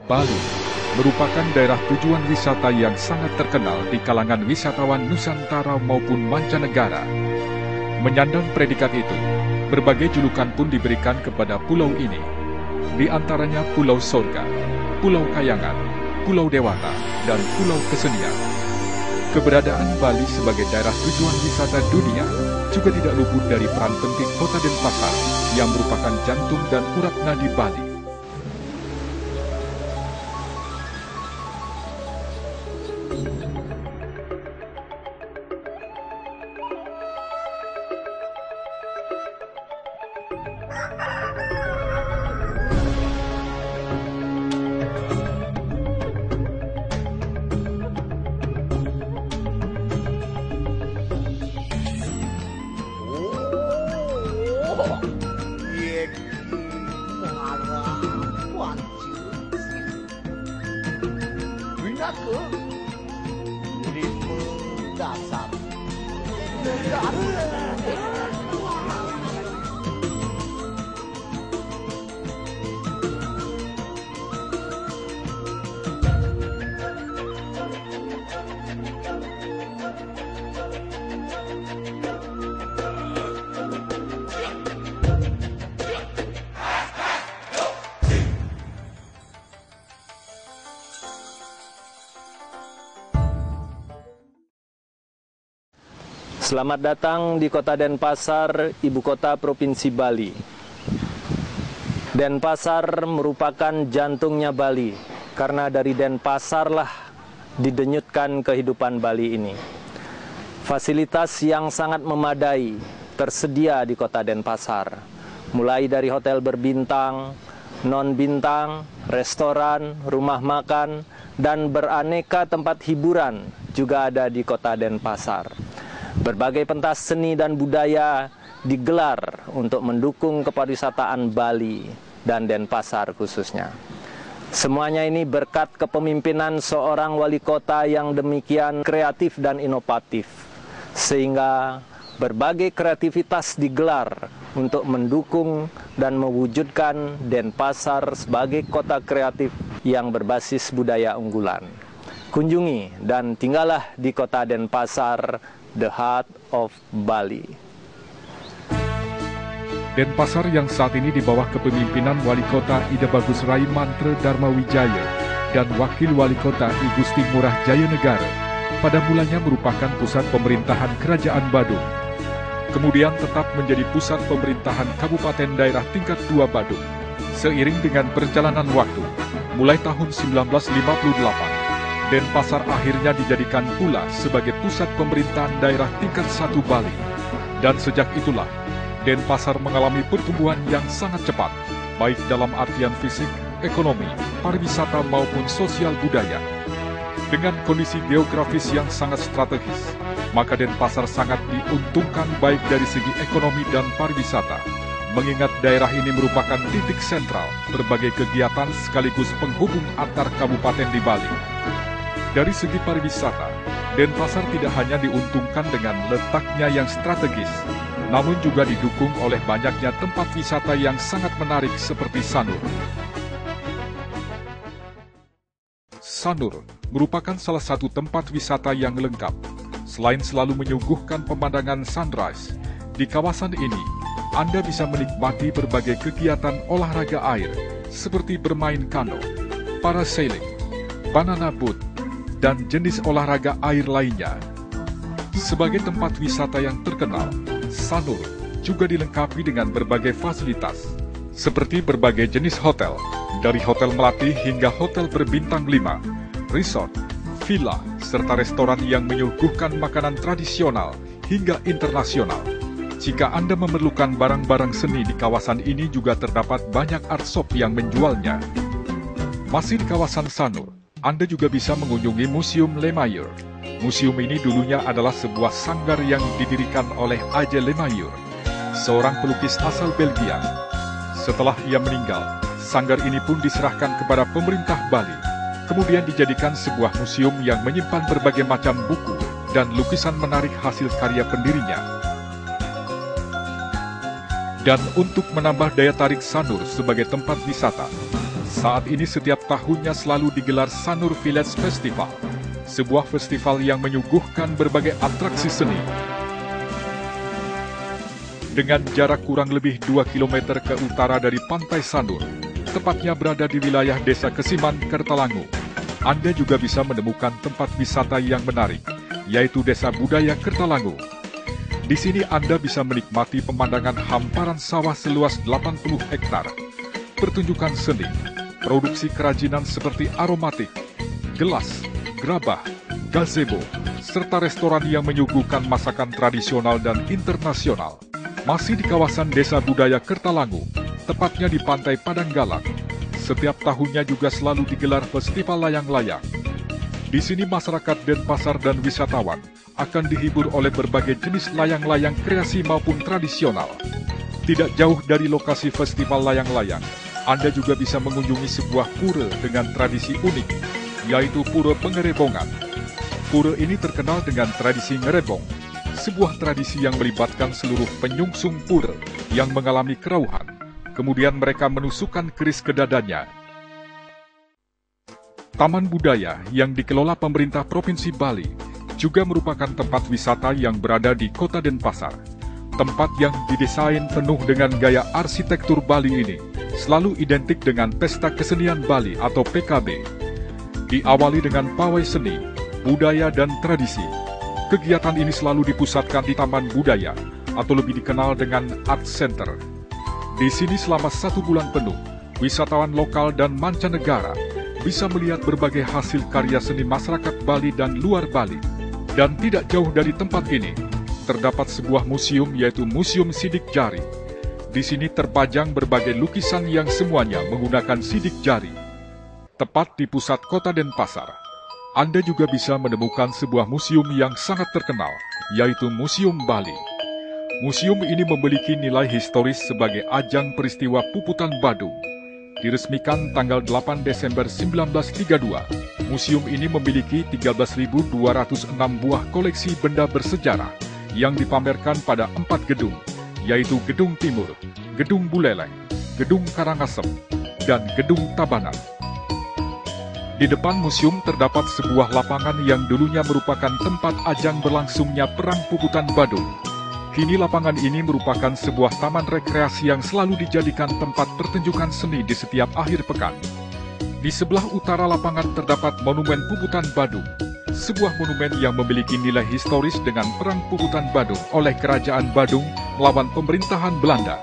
Bali merupakan daerah tujuan wisata yang sangat terkenal di kalangan wisatawan Nusantara maupun mancanegara. Menyandang predikat itu, berbagai julukan pun diberikan kepada pulau ini, di antaranya Pulau Sorga, Pulau Kayangan, Pulau Dewata, dan Pulau Kesenian. Keberadaan Bali sebagai daerah tujuan wisata dunia juga tidak luput dari peran penting Kota Denpasar yang merupakan jantung dan urat nadi Bali. Selamat datang di Kota Denpasar, ibu kota Provinsi Bali. Denpasar merupakan jantungnya Bali, karena dari Denpasarlah didenyutkan kehidupan Bali ini. Fasilitas yang sangat memadai tersedia di Kota Denpasar, mulai dari hotel berbintang, non-bintang, restoran, rumah makan, dan beraneka tempat hiburan juga ada di Kota Denpasar. Berbagai pentas seni dan budaya digelar untuk mendukung kepariwisataan Bali dan Denpasar khususnya. Semuanya ini berkat kepemimpinan seorang wali kota yang demikian kreatif dan inovatif, sehingga berbagai kreativitas digelar untuk mendukung dan mewujudkan Denpasar sebagai kota kreatif yang berbasis budaya unggulan. Kunjungi dan tinggallah di Kota Denpasar, the heart of Bali. Denpasar yang saat ini di bawah kepemimpinan Wali Kota Ida Bagus Rai Mantre Dharma Wijaya dan Wakil Wali Kota I Gusti Ngurah Jaya Negara pada mulanya merupakan pusat pemerintahan Kerajaan Badung. Kemudian tetap menjadi pusat pemerintahan Kabupaten Daerah Tingkat 2 Badung. Seiring dengan perjalanan waktu, mulai tahun 1958, Denpasar akhirnya dijadikan pula sebagai pusat pemerintahan daerah tingkat 1 Bali. Dan sejak itulah, Denpasar mengalami pertumbuhan yang sangat cepat, baik dalam artian fisik, ekonomi, pariwisata maupun sosial budaya. Dengan kondisi geografis yang sangat strategis, maka Denpasar sangat diuntungkan baik dari segi ekonomi dan pariwisata, mengingat daerah ini merupakan titik sentral berbagai kegiatan sekaligus penghubung antar kabupaten di Bali. Dari segi pariwisata, Denpasar tidak hanya diuntungkan dengan letaknya yang strategis, namun juga didukung oleh banyaknya tempat wisata yang sangat menarik seperti Sanur. Sanur merupakan salah satu tempat wisata yang lengkap. Selain selalu menyuguhkan pemandangan sunrise, di kawasan ini Anda bisa menikmati berbagai kegiatan olahraga air seperti bermain kano, parasailing, banana boat, dan jenis olahraga air lainnya. Sebagai tempat wisata yang terkenal, Sanur juga dilengkapi dengan berbagai fasilitas, seperti berbagai jenis hotel, dari hotel melati hingga hotel berbintang 5, resort, villa, serta restoran yang menyuguhkan makanan tradisional hingga internasional. Jika Anda memerlukan barang-barang seni di kawasan ini juga terdapat banyak art shop yang menjualnya. Masih di kawasan Sanur, Anda juga bisa mengunjungi Museum Lemayeur. Museum ini dulunya adalah sebuah sanggar yang didirikan oleh A.J. Lemayeur, seorang pelukis asal Belgia. Setelah ia meninggal, sanggar ini pun diserahkan kepada pemerintah Bali, kemudian dijadikan sebuah museum yang menyimpan berbagai macam buku dan lukisan menarik hasil karya pendirinya. Dan untuk menambah daya tarik Sanur sebagai tempat wisata, Saat ini setiap tahunnya selalu digelar Sanur Village Festival, sebuah festival yang menyuguhkan berbagai atraksi seni. Dengan jarak kurang lebih 2 km ke utara dari Pantai Sanur, tepatnya berada di wilayah Desa Kesiman, Kertalangu, Anda juga bisa menemukan tempat wisata yang menarik, yaitu Desa Budaya Kertalangu. Di sini Anda bisa menikmati pemandangan hamparan sawah seluas 80 hektar, pertunjukan seni, produksi kerajinan seperti aromatik, gelas, gerabah, gazebo, serta restoran yang menyuguhkan masakan tradisional dan internasional. Masih di kawasan Desa Budaya Kertalangu, tepatnya di Pantai Padanggalang, setiap tahunnya juga selalu digelar festival layang-layang. Di sini masyarakat Denpasar dan wisatawan akan dihibur oleh berbagai jenis layang-layang kreasi maupun tradisional. Tidak jauh dari lokasi festival layang-layang, Anda juga bisa mengunjungi sebuah pura dengan tradisi unik, yaitu Pura Pengerebongan. Pura ini terkenal dengan tradisi ngerebong, sebuah tradisi yang melibatkan seluruh penyungsung pura yang mengalami kerauhan. Kemudian mereka menusukkan keris ke dadanya. Taman Budaya yang dikelola pemerintah Provinsi Bali juga merupakan tempat wisata yang berada di Kota Denpasar. Tempat yang didesain penuh dengan gaya arsitektur Bali ini selalu identik dengan Pesta Kesenian Bali atau PKB. Diawali dengan pawai seni, budaya, dan tradisi. Kegiatan ini selalu dipusatkan di Taman Budaya atau lebih dikenal dengan Art Center. Di sini selama 1 bulan penuh, wisatawan lokal dan mancanegara bisa melihat berbagai hasil karya seni masyarakat Bali dan luar Bali. Dan tidak jauh dari tempat ini, terdapat sebuah museum yaitu Museum Sidik Jari. Di sini terpajang berbagai lukisan yang semuanya menggunakan sidik jari. Tepat di pusat Kota Denpasar, Anda juga bisa menemukan sebuah museum yang sangat terkenal, yaitu Museum Bali. Museum ini memiliki nilai historis sebagai ajang peristiwa Puputan Badung. Diresmikan tanggal 8 Desember 1932, museum ini memiliki 13.206 buah koleksi benda bersejarah yang dipamerkan pada 4 gedung, yaitu Gedung Timur, Gedung Buleleng, Gedung Karangasem, dan Gedung Tabanan. Di depan museum terdapat sebuah lapangan yang dulunya merupakan tempat ajang berlangsungnya Perang Puputan Badung. Kini lapangan ini merupakan sebuah taman rekreasi yang selalu dijadikan tempat pertunjukan seni di setiap akhir pekan. Di sebelah utara lapangan terdapat Monumen Puputan Badung, sebuah monumen yang memiliki nilai historis dengan Perang Puputan Badung oleh Kerajaan Badung melawan pemerintahan Belanda.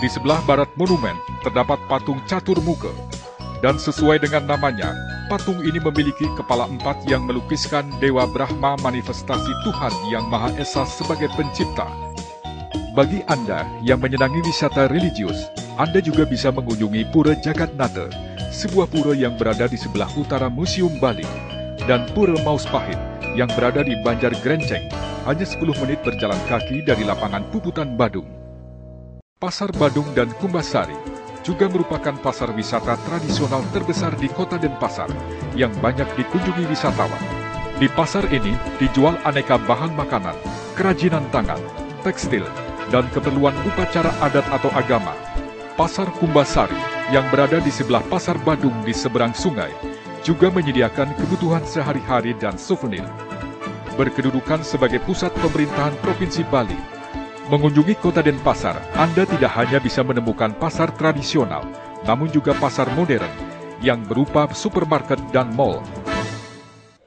Di sebelah barat monumen terdapat patung Catur Muka, dan sesuai dengan namanya, patung ini memiliki kepala 4 yang melukiskan Dewa Brahma, manifestasi Tuhan Yang Maha Esa sebagai pencipta. Bagi Anda yang menyenangi wisata religius, Anda juga bisa mengunjungi Pura Jagatnata, sebuah pura yang berada di sebelah utara Museum Bali, dan Pura Mauspahit yang berada di Banjar Grenceng, hanya 10 menit berjalan kaki dari lapangan Puputan Badung. Pasar Badung dan Kumbasari juga merupakan pasar wisata tradisional terbesar di Kota Denpasar yang banyak dikunjungi wisatawan. Di pasar ini dijual aneka bahan makanan, kerajinan tangan, tekstil, dan keperluan upacara adat atau agama. Pasar Kumbasari yang berada di sebelah Pasar Badung di seberang sungai juga menyediakan kebutuhan sehari-hari dan souvenir. Berkedudukan sebagai pusat pemerintahan Provinsi Bali, mengunjungi Kota Denpasar, Anda tidak hanya bisa menemukan pasar tradisional, namun juga pasar modern yang berupa supermarket dan mal.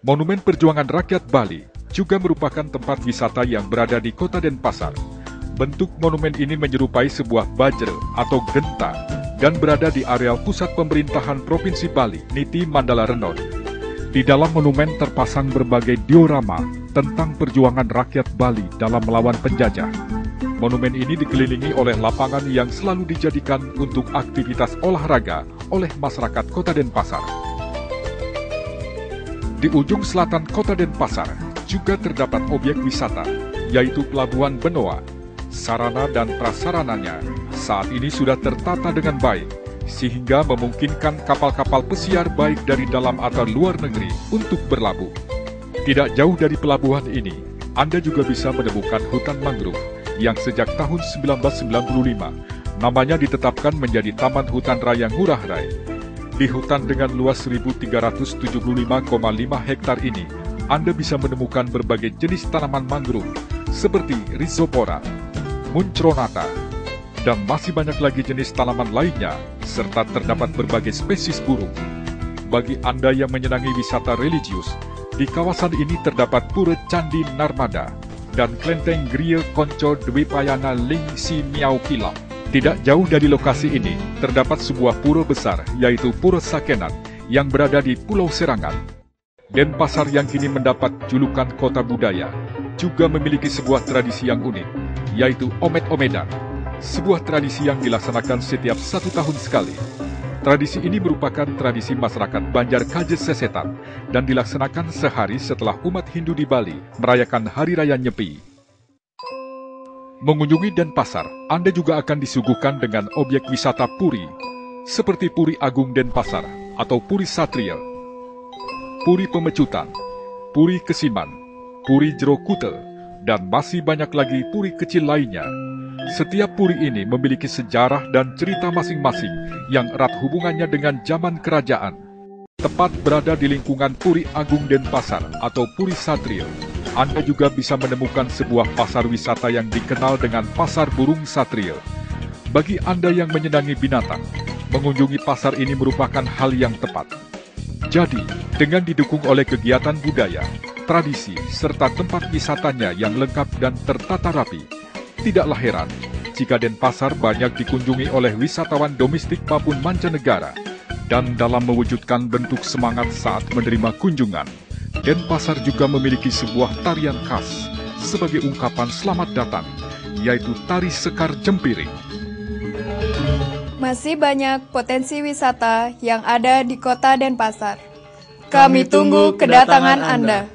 Monumen Perjuangan Rakyat Bali juga merupakan tempat wisata yang berada di Kota Denpasar. Bentuk monumen ini menyerupai sebuah bajra atau genta dan berada di areal pusat pemerintahan Provinsi Bali, Niti Mandala Renon. Di dalam monumen terpasang berbagai diorama tentang perjuangan rakyat Bali dalam melawan penjajah. Monumen ini dikelilingi oleh lapangan yang selalu dijadikan untuk aktivitas olahraga oleh masyarakat Kota Denpasar. Di ujung selatan Kota Denpasar juga terdapat objek wisata, yaitu Pelabuhan Benoa. Sarana dan prasarananya saat ini sudah tertata dengan baik, sehingga memungkinkan kapal-kapal pesiar baik dari dalam atau luar negeri untuk berlabuh. Tidak jauh dari pelabuhan ini, Anda juga bisa menemukan hutan mangrove yang sejak tahun 1995 namanya ditetapkan menjadi Taman Hutan Raya Ngurah Rai. Di hutan dengan luas 1.375,5 hektar ini, Anda bisa menemukan berbagai jenis tanaman mangrove seperti Rhizopora, Muncronata, dan masih banyak lagi jenis tanaman lainnya, serta terdapat berbagai spesies burung. Bagi Anda yang menyenangi wisata religius, di kawasan ini terdapat Pura Candi Narmada dan Klenteng Griya Konco Dwipayana Ling Si Miao Kilam. Tidak jauh dari lokasi ini, terdapat sebuah pura besar, yaitu Pura Sakenan, yang berada di Pulau Serangan. Denpasar yang kini mendapat julukan kota budaya, juga memiliki sebuah tradisi yang unik, yaitu Omet-Omedan, sebuah tradisi yang dilaksanakan setiap 1 tahun sekali. Tradisi ini merupakan tradisi masyarakat Banjar Kajes Sesetan dan dilaksanakan sehari setelah umat Hindu di Bali merayakan Hari Raya Nyepi. Mengunjungi Denpasar, Anda juga akan disuguhkan dengan objek wisata Puri, seperti Puri Agung Denpasar atau Puri Satria, Puri Pemecutan, Puri Kesiman, Puri Jero Kute, dan masih banyak lagi puri kecil lainnya. Setiap puri ini memiliki sejarah dan cerita masing-masing yang erat hubungannya dengan zaman kerajaan. Tepat berada di lingkungan Puri Agung Denpasar atau Puri Satria, Anda juga bisa menemukan sebuah pasar wisata yang dikenal dengan Pasar Burung Satria. Bagi Anda yang menyenangi binatang, mengunjungi pasar ini merupakan hal yang tepat. Jadi, dengan didukung oleh kegiatan budaya, tradisi, serta tempat wisatanya yang lengkap dan tertata rapi, tidaklah heran jika Denpasar banyak dikunjungi oleh wisatawan domestik maupun mancanegara. Dan dalam mewujudkan bentuk semangat saat menerima kunjungan, Denpasar juga memiliki sebuah tarian khas sebagai ungkapan selamat datang, yaitu Tari Sekar Jempiring. Masih banyak potensi wisata yang ada di kota Denpasar. Kami tunggu kedatangan Anda.